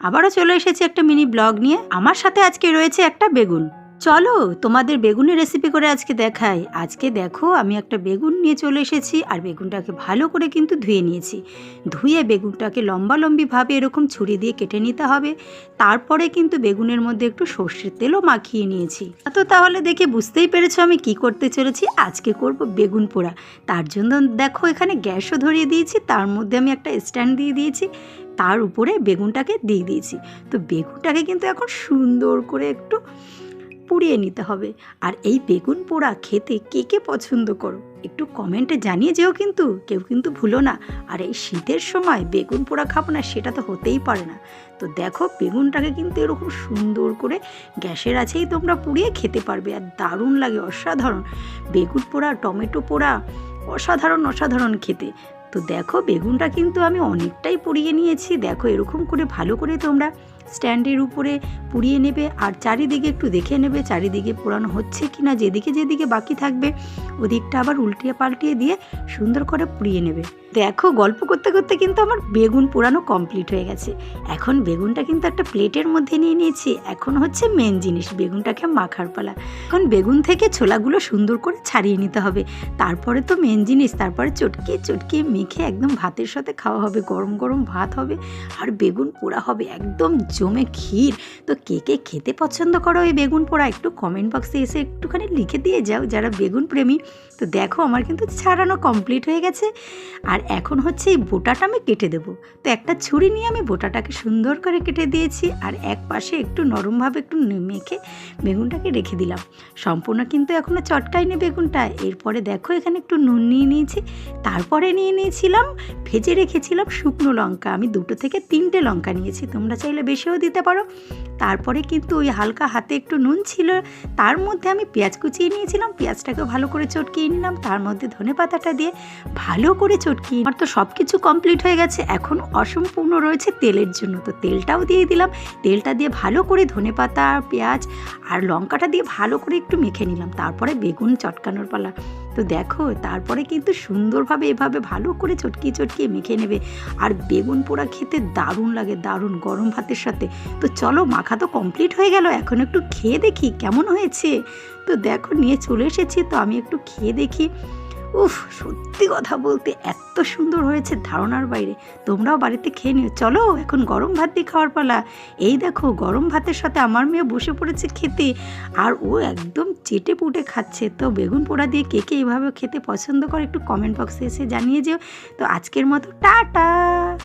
আবারও চলে এসেছি একটা মিনি ব্লগ নিয়ে। আমার সাথে আজকে রয়েছে একটা বেগুন। চলো তোমাদের বেগুনের রেসিপি করে আজকে দেখাই। আজকে দেখো আমি একটা বেগুন নিয়ে চলে এসেছি, আর বেগুনটাকে ভালো করে কিন্তু ধুয়ে নিয়েছি। ধুয়ে বেগুনটাকে লম্বালম্বিভাবে এরকম ছুরি দিয়ে কেটে নিতে হবে। তারপরে কিন্তু বেগুনের মধ্যে একটু সর্ষের তেলও মাখিয়ে নিয়েছি। তো তাহলে দেখে বুঝতেই পেরেছো আমি কি করতে চলেছি। আজকে করব বেগুন পোড়া। তার জন্য দেখো এখানে গ্যাসও ধরিয়ে দিয়েছি, তার মধ্যে আমি একটা স্ট্যান্ড দিয়ে দিয়েছি, তার উপরে বেগুনটাকে দিয়ে দিয়েছি। তো বেগুনটাকে কিন্তু এখন সুন্দর করে একটু পুড়িয়ে নিতে হবে। আর এই বেগুন পোড়া খেতে কে কে পছন্দ করো একটু কমেন্টে জানিয়ে যেও, কিন্তু কেউ কিন্তু ভুলো না। আর এই শীতের সময় বেগুন পোড়া খাবো না সেটা তো হতেই পারে না। তো দেখো বেগুনটাকে কিন্তু এরকম সুন্দর করে গ্যাসের আছেই তোমরা পুড়িয়ে খেতে পারবে, আর দারুণ লাগে, অসাধারণ। বেগুন পোড়া, টমেটো পোড়া, অসাধারণ অসাধারণ খেতে। তো দেখো বেগুনটা কিন্তু আমি অনেকটাই পুড়িয়ে নিয়েছি। দেখো এরকম করে ভালো করে তোমরা স্ট্যান্ডের উপরে পুড়িয়ে নেবে, আর চারিদিকে একটু দেখে নেবে চারিদিকে পোড়ানো হচ্ছে কিনা। যেদিকে যেদিকে বাকি থাকবে ওদিকটা আবার উল্টিয়ে পাল্টিয়ে দিয়ে সুন্দর করে পুড়িয়ে নেবে। দেখো গল্প করতে করতে কিন্তু আমার বেগুন পোড়ানো কমপ্লিট হয়ে গেছে। এখন বেগুনটা কিন্তু একটা প্লেটের মধ্যে নিয়ে নিয়েছি। এখন হচ্ছে মেন জিনিস, বেগুনটাকে মাখার পালা। এখন বেগুন থেকে ছোলাগুলো সুন্দর করে ছাড়িয়ে নিতে হবে। তারপরে তো মেন জিনিস, তারপরে চটকিয়ে চটকিয়ে মেখে একদম ভাতের সাথে খাওয়া হবে। গরম গরম ভাত হবে আর বেগুন পোড়া হবে, একদম জমে ক্ষীর। তো কে কে খেতে পছন্দ করো এই বেগুন পোড়া একটু কমেন্ট বক্সে এসে একটুখানি লিখে দিয়ে যাও যারা বেগুন প্রেমী। তো দেখো আমার কিন্তু ছাড়ানো কমপ্লিট হয়ে গেছে। আর এখন হচ্ছে এই বোটাটা আমি কেটে দেবো। তো একটা ছুরি নিয়ে আমি বোটাটাকে সুন্দর করে কেটে দিয়েছি, আর এক পাশে একটু নরমভাবে একটু মেখে বেগুনটাকে রেখে দিলাম। সম্পূর্ণ কিন্তু এখনও চটকাইনি বেগুনটা। এরপরে দেখো এখানে একটু নুন নিয়ে নিয়েছি, তারপরে নিয়ে নিয়েছিলাম ভেজে রেখেছিলাম শুকনো লঙ্কা। আমি 2 থেকে 3টে লঙ্কা নিয়েছি, তোমরা চাইলে বেশিও দিতে পারো। তারপরে কিন্তু ওই হালকা হাতে একটু নুন ছিল, তার মধ্যে আমি পেঁয়াজ কুচিয়ে নিয়েছিলাম, পেঁয়াজটাকে ভালো করে চটকিয়ে নিলাম, তার মধ্যে ধনেপাতাটা দিয়ে ভালো করে চটকিয়ে। আমার তো সব কিছু কমপ্লিট হয়ে গেছে, এখন অসম্পূর্ণ রয়েছে তেলের জন্য। তো তেলটাও দিয়ে দিলাম, তেলটা দিয়ে ভালো করে ধনেপাতা পেঁয়াজ আর লঙ্কাটা দিয়ে ভালো করে একটু মেখে নিলাম। তারপরে বেগুন চটকানোর পালা। তো দেখো তারপরে কিন্তু সুন্দরভাবে এভাবে ভালো করে চটকিয়ে চটকিয়ে মেখে নেবে। আর বেগুন পোড়া খেতে দারুণ লাগে, দারুণ গরম ভাতের সাথে। তো চলো মাখা তো কমপ্লিট হয়ে গেল, এখন একটু খেয়ে দেখি কেমন হয়েছে। তো দেখো নিয়ে চলে এসেছি, তো আমি একটু খেয়ে দেখি। উফ, সত্যি কথা বলতে এত সুন্দর হয়েছে ধারণার বাইরে। তোমরাও বাড়িতে খেয়ে নিও। চলো এখন গরম ভাত দিয়ে খাওয়ার পালা। এই দেখো গরম ভাতের সাথে আমার মেয়ে বসে পড়েছে খেতে, আর ও একদম চেটে পুটে খাচ্ছে। তো বেগুন পোড়া দিয়ে কে কে এইভাবে খেতে পছন্দ করে একটু কমেন্ট বক্সে এসে জানিয়ে যেও। তো আজকের মতো টাটা।